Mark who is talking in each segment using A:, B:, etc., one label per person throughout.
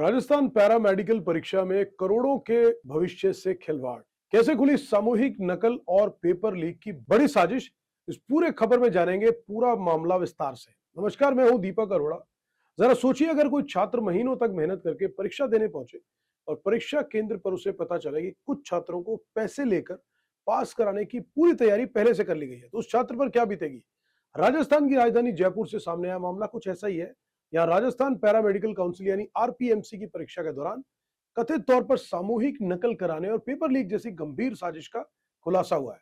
A: Rajasthan para medical परीक्षा में करोड़ों के भविष्य से खिलवाड़, कैसे खुली सामूहिक नकल और पेपर लीक की बड़ी साजिश, इस पूरे खबर में जानेंगे पूरा मामला विस्तार से। नमस्कार, मैं हूं दीपक अरोड़ा। जरा सोचिए, अगर कोई छात्र महीनों तक मेहनत करके परीक्षा देने पहुंचे और परीक्षा केंद्र पर उसे पता चले कि कुछ छात्रों को पैसे लेकर पास कराने की पूरी तैयारी पहले से कर ली गई है, तो उस छात्र पर क्या बीतेगी। राजस्थान की राजधानी जयपुर से सामने आया मामला कुछ ऐसा ही है। यहाँ राजस्थान पैरा मेडिकल काउंसिल यानी आरपीएमसी की परीक्षा के दौरान कथित तौर पर सामूहिक नकल कराने और पेपर लीक जैसी गंभीर साजिश का खुलासा हुआ है।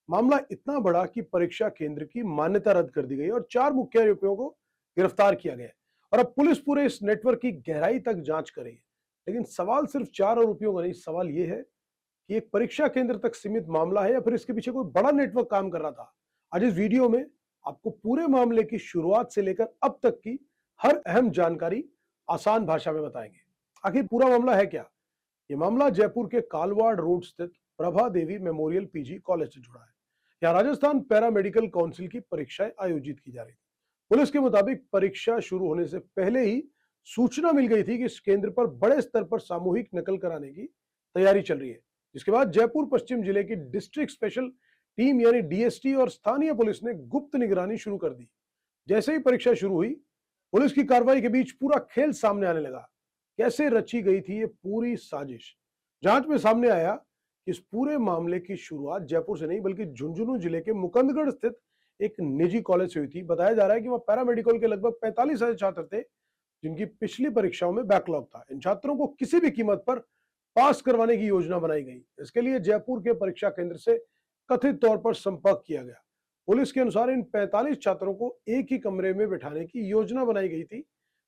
A: मामला इतना बड़ा कि परीक्षा केंद्र की मान्यता रद्द कर दी गई और 4 मुख्य आरोपियों को गिरफ्तार किया गया है। और अब पुलिस पूरे इस नेटवर्क की गहराई तक जांच कर रही है। लेकिन सवाल सिर्फ 4 आरोपियों का नहीं, सवाल यह है कि एक परीक्षा केंद्र तक सीमित मामला है या फिर इसके पीछे कोई बड़ा नेटवर्क काम कर रहा था। आज इस वीडियो में आपको पूरे मामले की शुरुआत से लेकर अब तक की हर अहम जानकारी आसान भाषा में बताएंगे। आखिर पूरा मामला है क्या। ये मामला जयपुर के कालवाड़ रोड स्थित प्रभा देवी मेमोरियल पीजी कॉलेज से जुड़ा है। यहाँ राजस्थान पैरा मेडिकल काउंसिल की परीक्षाएं आयोजित की जा रही थी। पुलिस के मुताबिक परीक्षा शुरू होने से पहले ही सूचना मिल गई थी कि इस केंद्र पर बड़े स्तर पर सामूहिक नकल कराने की तैयारी चल रही है। जिसके बाद जयपुर पश्चिम जिले की डिस्ट्रिक्ट स्पेशल टीम यानी डीएसटी और स्थानीय पुलिस ने गुप्त निगरानी शुरू कर दी। जैसे ही परीक्षा शुरू हुई, पुलिस की कार्रवाई के बीच पूरा खेल सामने आने लगा। कैसे रची गई थी ये पूरी साजिश। जांच में सामने आया कि इस पूरे मामले की शुरुआत जयपुर से नहीं बल्कि झुंझुनू जिले के मुकंदगढ़ स्थित एक निजी कॉलेज से हुई थी। बताया जा रहा है कि वह पैरामेडिकल के लगभग 45,000 छात्र थे जिनकी पिछली परीक्षाओं में बैकलॉग था। इन छात्रों को किसी भी कीमत पर पास करवाने की योजना बनाई गई। इसके लिए जयपुर के परीक्षा केंद्र से कथित तौर पर संपर्क किया गया। पुलिस के अनुसार इन 45 छात्रों को एक ही कमरे में बिठाने की योजना बनाई गई थी।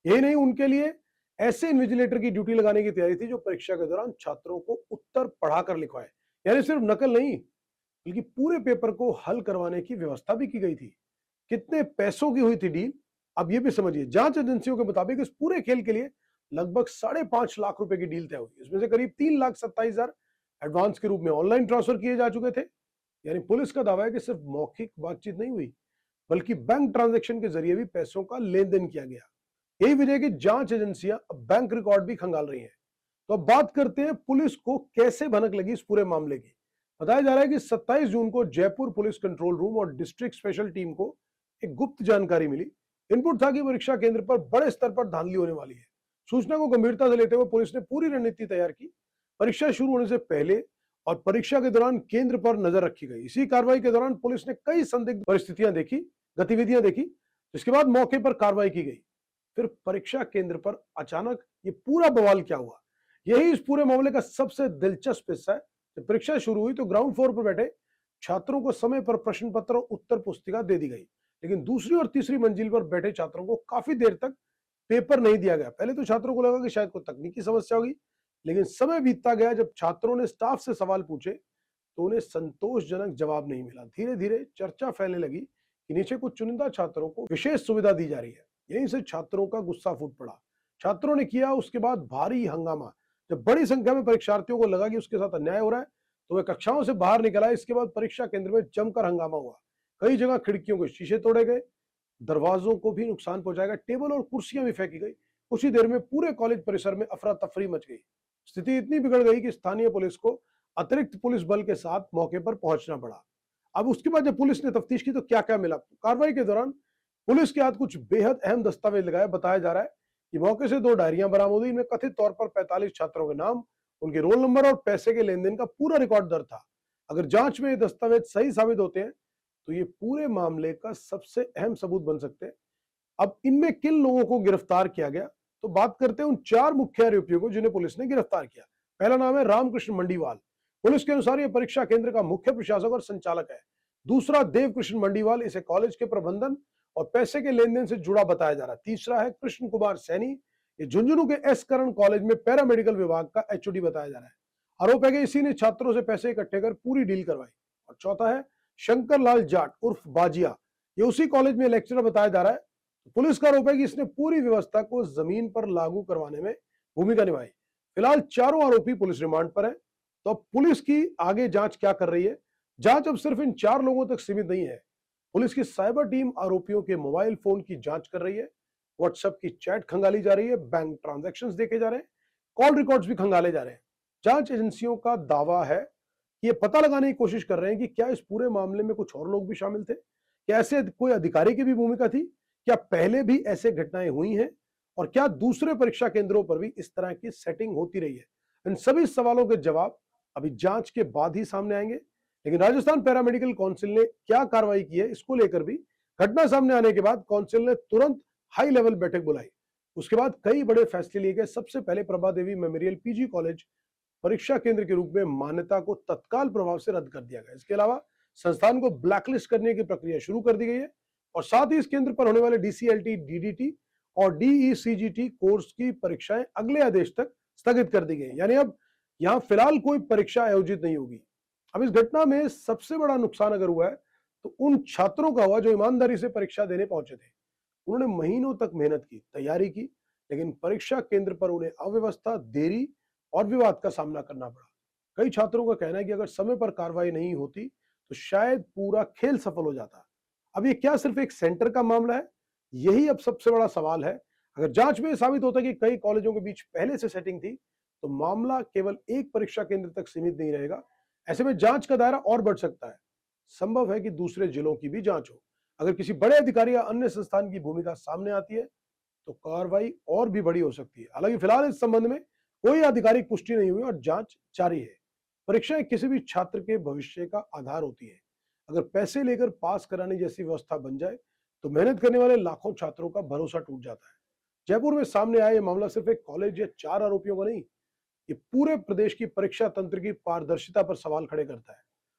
A: यही नहीं, उनके लिए ऐसे इन्विजिलेटर की ड्यूटी लगाने की तैयारी थी जो परीक्षा के दौरान छात्रों को उत्तर पढ़ाकर लिखवाए। यानी सिर्फ नकल नहीं बल्कि पूरे पेपर को हल करवाने की व्यवस्था भी की गई थी। कितने पैसों की हुई थी डील, अब ये भी समझिए। जांच एजेंसियों के मुताबिक इस पूरे खेल के लिए लगभग 5.5 लाख रुपए की डील तय हुई। इसमें से करीब 3,27,000 एडवांस के रूप में ऑनलाइन ट्रांसफर किए जा चुके थे। यानी पुलिस का दावा है कि सिर्फ मौखिक बातचीत नहीं हुई बल्कि बैंक ट्रांजैक्शन के जरिए भी पैसों का लेन देन किया गया। यही वजह है कि जांच एजेंसियां अब बैंक रिकॉर्ड भी खंगाल रही हैं। तो अब बात करते हैं पुलिस को कैसे भनक लगी इस पूरे मामले की। बताया जा रहा है कि 27 जून को जयपुर पुलिस कंट्रोल रूम और डिस्ट्रिक्ट स्पेशल टीम को एक गुप्त जानकारी मिली। इनपुट था कि परीक्षा केंद्र पर बड़े स्तर पर धांधली होने वाली है। सूचना को गंभीरता से लेते हुए पुलिस ने पूरी रणनीति तैयार की। परीक्षा शुरू होने से पहले और परीक्षा के दौरान केंद्र पर नजर रखी गई। इसी कार्रवाई के दौरान पुलिस ने कई संदिग्ध परिस्थितियां देखी, गतिविधियां देखी, जिसके बाद मौके पर कार्रवाई की गई। फिर परीक्षा केंद्र पर अचानक ये पूरा बवाल क्या हुआ, यही इस पूरे मामले का सबसे दिलचस्प हिस्सा है। जब परीक्षा शुरू हुई तो ग्राउंड फ्लोर पर बैठे छात्रों को समय पर प्रश्न पत्र और उत्तर पुस्तिका दे दी गई। लेकिन दूसरी और तीसरी मंजिल पर बैठे छात्रों को काफी देर तक पेपर नहीं दिया गया। पहले तो छात्रों को लगा कि शायद कोई तकनीकी समस्या होगी, लेकिन समय बीतता गया। जब छात्रों ने स्टाफ से सवाल पूछे तो उन्हें संतोषजनक जवाब नहीं मिला। धीरे धीरे चर्चा फैलने लगी कि नीचे कुछ चुनिंदा छात्रों को विशेष सुविधा दी जा रही है। यहीं से छात्रों का गुस्सा फूट पड़ा। छात्रों ने किया उसके बाद भारी हंगामा। जब बड़ी संख्या में परीक्षार्थियों को लगा कि उसके साथ अन्याय हो रहा है तो वे कक्षाओं से बाहर निकल आए। इसके बाद परीक्षा केंद्र में जमकर हंगामा हुआ। कई जगह खिड़कियों के शीशे तोड़े गए, दरवाजों को भी नुकसान पहुंचाया गया, टेबल और कुर्सियां भी फेंकी गई। कुछ ही देर में पूरे कॉलेज परिसर में अफरा तफरी मच गई। स्थिति इतनी बिगड़ गई कि स्थानीय पुलिस को अतिरिक्त पुलिस बल के साथ मौके पर पहुंचना पड़ा। अब उसके बाद जब पुलिस ने तफ्तीश की तो क्या क्या मिला। कार्रवाई के दौरान पुलिस के हाथ कुछ बेहद अहम दस्तावेज लगाए। बताया जा रहा है कि मौके से 2 डायरियां बरामद हुई। इनमें कथित तौर पर 45 छात्रों के नाम, उनके रोल नंबर और पैसे के लेन देन का पूरा रिकॉर्ड दर्ज था। अगर जांच में ये दस्तावेज सही साबित होते हैं तो ये पूरे मामले का सबसे अहम सबूत बन सकते हैं। अब इनमें किन लोगों को गिरफ्तार किया गया, तो बात करते हैं उन 4 मुख्य आरोपियों को जिन्हें पुलिस ने गिरफ्तार किया। पहला नाम है रामकृष्ण मंडीवाल। पुलिस के अनुसार यह परीक्षा केंद्र का मुख्य प्रशासक और संचालक है। दूसरा देवकृष्ण मंडीवाल, इसे कॉलेज के प्रबंधन और पैसे के लेन देन से जुड़ा बताया जा रहा है। तीसरा है कृष्ण कुमार सैनी, ये झुंझुनू के एस करण कॉलेज में पैरामेडिकल विभाग का एचओडी बताया जा रहा है। आरोप है कि इसी ने छात्रों से पैसे इकट्ठे कर पूरी डील करवाई। और चौथा है शंकर लाल जाट उर्फ बाजिया, ये उसी कॉलेज में लेक्चरर बताया जा रहा है। पुलिस का आरोप है कि इसने पूरी व्यवस्था को जमीन पर लागू करवाने में भूमिका निभाई। फिलहाल चारों आरोपी पुलिस रिमांड पर है। तो अब पुलिस की आगे जांच क्या कर रही है। जांच अब सिर्फ इन 4 लोगों तक सीमित नहीं है। पुलिस की साइबर टीम आरोपियों के मोबाइल फोन की जांच कर रही है, व्हाट्सएप की चैट खंगाली जा रही है, बैंक ट्रांजैक्शंस देखे जा रहे हैं कॉल रिकॉर्ड्स भी खंगाले जा रहे हैं। जांच एजेंसियों का दावा है कि ये पता लगाने की कोशिश कर रहे हैं कि क्या इस पूरे मामले में कुछ और लोग भी शामिल थे, क्या ऐसे कोई अधिकारी की भी भूमिका थी, क्या पहले भी ऐसे घटनाएं हुई हैं और क्या दूसरे परीक्षा केंद्रों पर भी इस तरह की सेटिंग होती रही है। इन सभी सवालों के जवाब अभी जांच के बाद ही सामने आएंगे। लेकिन राजस्थान पैरामेडिकल काउंसिल ने क्या कार्रवाई की है, इसको लेकर भी घटना सामने आने के बाद काउंसिल ने तुरंत हाई लेवल बैठक बुलाई। उसके बाद कई बड़े फैसले लिए गए। सबसे पहले प्रभा देवी मेमोरियल पीजी कॉलेज परीक्षा केंद्र के रूप में मान्यता को तत्काल प्रभाव से रद्द कर दिया गया। इसके अलावा संस्थान को ब्लैकलिस्ट करने की प्रक्रिया शुरू कर दी गई है और साथ ही इस केंद्र पर होने वाले डीसीएलटी, डीडीटी और डीईसीजीटी कोर्स की परीक्षाएं अगले आदेश तक स्थगित कर दी गई। यानी अब यहां फिलहाल कोई परीक्षा आयोजित नहीं होगी। अब इस घटना में सबसे बड़ा नुकसान अगर हुआ है तो उन छात्रों का हुआ जो ईमानदारी से परीक्षा देने पहुंचे थे। उन्होंने महीनों तक मेहनत की, तैयारी की, लेकिन परीक्षा केंद्र पर उन्हें अव्यवस्था, देरी और विवाद का सामना करना पड़ा। कई छात्रों का कहना है कि अगर समय पर कार्रवाई नहीं होती तो शायद पूरा खेल सफल हो जाता। अब ये क्या सिर्फ एक सेंटर का मामला है? यही अब सबसे बड़ा सवाल है। अगर जांच में साबित होता है कि कई कॉलेजों के बीच पहले से सेटिंग थी, तो मामला केवल एक परीक्षा केंद्र तक सीमित नहीं रहेगा। ऐसे में जांच का दायरा और बढ़ सकता है। संभव है कि दूसरे जिलों की भी जांच हो। अगर किसी बड़े अधिकारी या अन्य संस्थान की भूमिका सामने आती है तो कार्रवाई और भी बड़ी हो सकती है। हालांकि फिलहाल इस संबंध में कोई आधिकारिक पुष्टि नहीं हुई और जांच जारी है। परीक्षाएं किसी भी छात्र के भविष्य का आधार होती है। अगर पैसे लेकर पास कराने जैसी व्यवस्था बन जाए तो मेहनत करने वाले लाखों छात्रों का भरोसा टूट जाता है। जयपुर में सामने आया ये मामला सिर्फ एक कॉलेज या 4 आरोपियों का नहीं, ये पूरे प्रदेश की परीक्षा तंत्र की पारदर्शिता पर सवाल खड़े करता है।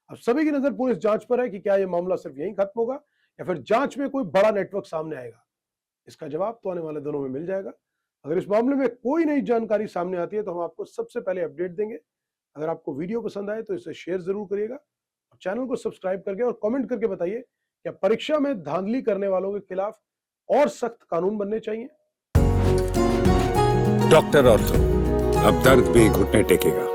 A: अब सभी की नजर पुलिस जांच पर है कि क्या यह मामला सिर्फ यहीं खत्म होगा या फिर जांच में कोई बड़ा नेटवर्क सामने आएगा। इसका जवाब तो आने वाले दिनों में मिल जाएगा। अगर इस मामले में कोई नई जानकारी सामने आती है तो हम आपको सबसे पहले अपडेट देंगे। अगर आपको वीडियो पसंद आए तो इसे शेयर जरूर करिएगा और चैनल को सब्सक्राइब करके और कमेंट करके बताइए क्या परीक्षा में धांधली करने वालों के खिलाफ और सख्त कानून बनने चाहिए।
B: डॉक्टर ऑर्थो, अब दर्द भी घुटने टेकेगा।